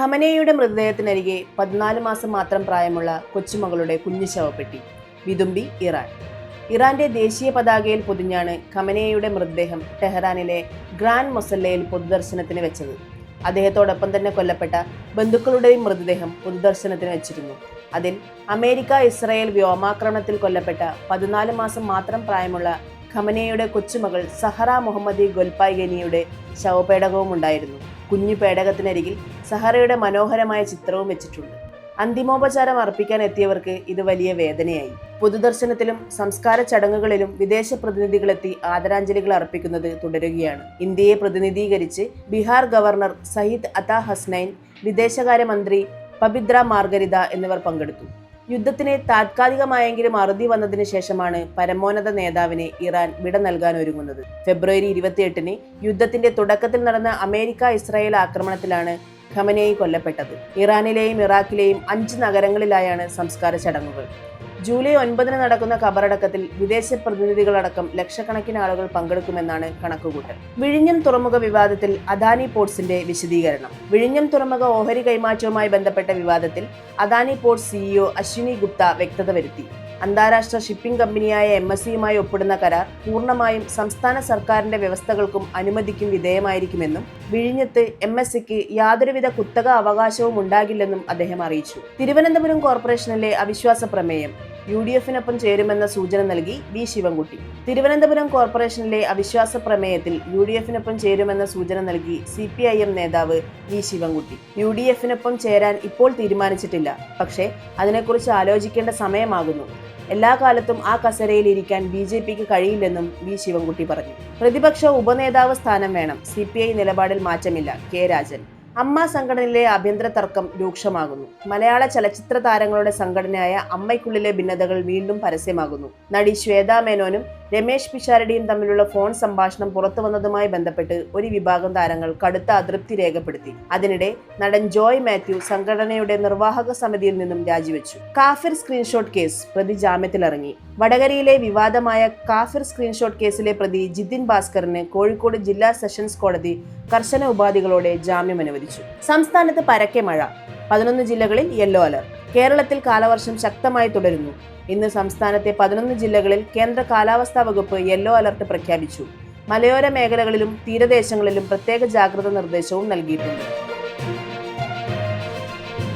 ഖമനേയുടെ മൃതദേഹത്തിനരികെ 14 മാസം മാത്രം പ്രായമുള്ള കൊച്ചുമകളുടെ കുഞ്ഞു ശവപ്പെട്ടി. വിതുമ്പി ഇറാൻ. ഇറാന്റെ ദേശീയ പതാകയിൽ പൊതിഞ്ഞാണ് ഖമനേയുടെ മൃതദേഹം ടെഹ്റാനിലെ ഗ്രാൻഡ് മൊസല്ലയിൽ പൊതുദർശനത്തിന് വെച്ചത്. അദ്ദേഹത്തോടൊപ്പം തന്നെ കൊല്ലപ്പെട്ട ബന്ധുക്കളുടെയും മൃതദേഹം പൊതുദർശനത്തിന് വെച്ചിരുന്നു. അതിൽ അമേരിക്ക ഇസ്രായേൽ വ്യോമാക്രമണത്തിൽ കൊല്ലപ്പെട്ട 14 മാസം മാത്രം പ്രായമുള്ള ഖമനേയുടെ കൊച്ചുമകൾ സഹറ മുഹമ്മദി ഗൊൽപായ്ഗനിയുടെ ശവപേടകവും ഉണ്ടായിരുന്നു. കുഞ്ഞു പേടകത്തിനരികിൽ സഹറയുടെ മനോഹരമായ ചിത്രവും വെച്ചിട്ടുണ്ട്. അന്തിമോപചാരം അർപ്പിക്കാൻ എത്തിയവർക്ക് ഇത് വലിയ വേദനയായി. പൊതുദർശനത്തിലും സംസ്കാര ചടങ്ങുകളിലും വിദേശ പ്രതിനിധികളെത്തി ആദരാഞ്ജലികൾ അർപ്പിക്കുന്നത് തുടരുകയാണ്. ഇന്ത്യയെ പ്രതിനിധീകരിച്ച് ബീഹാർ ഗവർണർ സയ്യിദ് അതാ ഹസ്നൈൻ, വിദേശകാര്യമന്ത്രി പബിദ്ര മാർഗരിത എന്നിവർ പങ്കെടുത്തു. യുദ്ധത്തിന് താത്കാലികമായെങ്കിലും അറുതി വന്നതിന് ശേഷമാണ് പരമോന്നത നേതാവിന് ഇറാൻ വിട നൽകാൻ ഒരുങ്ങുന്നത്. ഫെബ്രുവരി 28-ന് യുദ്ധത്തിന്റെ തുടക്കത്തിൽ നടന്ന അമേരിക്ക ഇസ്രായേൽ ആക്രമണത്തിലാണ് ഖമനേയി കൊല്ലപ്പെട്ടത്. ഇറാനിലെയും ഇറാഖിലെയും 5 നഗരങ്ങളിലായാണ് സംസ്കാര ചടങ്ങുകൾ. ജൂലൈ 9-ന് നടക്കുന്ന ഖബറടക്കത്തിൽ വിദേശ പ്രതിനിധികളടക്കം ലക്ഷക്കണക്കിന് ആളുകൾ പങ്കെടുക്കുമെന്നാണ് കണക്കുകൂട്ടൽ. വിഴിഞ്ഞം തുറമുഖ വിവാദത്തിൽ അദാനി പോർട്സിന്റെ വിശദീകരണം. വിഴിഞ്ഞം തുറമുഖ ഓഹരി കൈമാറ്റവുമായി ബന്ധപ്പെട്ട വിവാദത്തിൽ അദാനി പോർട്സ് CEO അശ്വിനി ഗുപ്ത വ്യക്തത വരുത്തി. അന്താരാഷ്ട്ര ഷിപ്പിംഗ് കമ്പനിയായ MSCയുമായി ഒപ്പിടുന്ന കരാർ പൂർണ്ണമായും സംസ്ഥാന സർക്കാരിന്റെ വ്യവസ്ഥകൾക്കും അനുമതിക്കും വിധേയമായിരിക്കുമെന്നും വിഴിഞ്ഞത്ത് MSCക്ക് യാതൊരുവിധ കുത്തക അവകാശവും ഉണ്ടാകില്ലെന്നും അദ്ദേഹം അറിയിച്ചു. തിരുവനന്തപുരം കോർപ്പറേഷനിലെ അവിശ്വാസ പ്രമേയം UDFനൊപ്പം ചേരുമെന്ന സൂചന നൽകി വി ശിവൻകുട്ടി. തിരുവനന്തപുരം കോർപ്പറേഷനിലെ അവിശ്വാസ പ്രമേയത്തിൽ UDFനൊപ്പം ചേരുമെന്ന സൂചന നൽകി CPIM നേതാവ് വി ശിവൻകുട്ടി. UDFനൊപ്പം ചേരാൻ ഇപ്പോൾ തീരുമാനിച്ചിട്ടില്ല, പക്ഷേ അതിനെക്കുറിച്ച് ആലോചിക്കേണ്ട സമയമാകുന്നു. എല്ലാ കാലത്തും ആ കസേരയിൽ ഇരിക്കാൻ BJPക്ക് കഴിയില്ലെന്നും വി ശിവൻകുട്ടി പറഞ്ഞു. പ്രതിപക്ഷ ഉപനേതാവ് സ്ഥാനം വേണം. CPI നിലപാടിൽ മാറ്റമില്ല. കെ രാജൻ. അമ്മ സംഘടനയിലെ ആഭ്യന്തര തർക്കം രൂക്ഷമാകുന്നു. മലയാള ചലച്ചിത്ര താരങ്ങളുടെ സംഘടനയായ അമ്മയ്ക്കുള്ളിലെ ഭിന്നതകൾ വീണ്ടും പരസ്യമാകുന്നു. നടി ശ്വേതാ മേനോനും രമേശ് പിഷാരടിയും തമ്മിലുള്ള ഫോൺ സംഭാഷണം പുറത്തു വന്നതുമായി ബന്ധപ്പെട്ട് ഒരു വിഭാഗം താരങ്ങൾ കടുത്ത അതൃപ്തി രേഖപ്പെടുത്തി. അതിനിടെ നടൻ ജോയ് മാത്യു സംഘടനയുടെ നിർവാഹക സമിതിയിൽ നിന്നും രാജിവെച്ചു. കാഫിർ സ്ക്രീൻഷോട്ട് കേസ് പ്രതി ജാമ്യത്തിലിറങ്ങി. വടകരയിലെ വിവാദമായ കാഫിർ സ്ക്രീൻഷോട്ട് കേസിലെ പ്രതി ജിതിൻ ഭാസ്കറിന് കോഴിക്കോട് ജില്ലാ സെഷൻസ് കോടതി കർശന ഉപാധികളോടെ ജാമ്യം അനുവദിച്ചു. സംസ്ഥാനത്ത് പരക്കെ മഴ. 11 ജില്ലകളിൽ യെല്ലോ അലർട്ട്. കേരളത്തിൽ കാലവർഷം ശക്തമായി തുടരുന്നു. ഇന്ന് സംസ്ഥാനത്തെ 11 ജില്ലകളിൽ കേന്ദ്ര കാലാവസ്ഥാ വകുപ്പ് യെല്ലോ അലർട്ട് പ്രഖ്യാപിച്ചു. മലയോര മേഖലകളിലും തീരദേശങ്ങളിലും പ്രത്യേക ജാഗ്രതാ നിർദ്ദേശവും നൽകിയിട്ടുണ്ട്.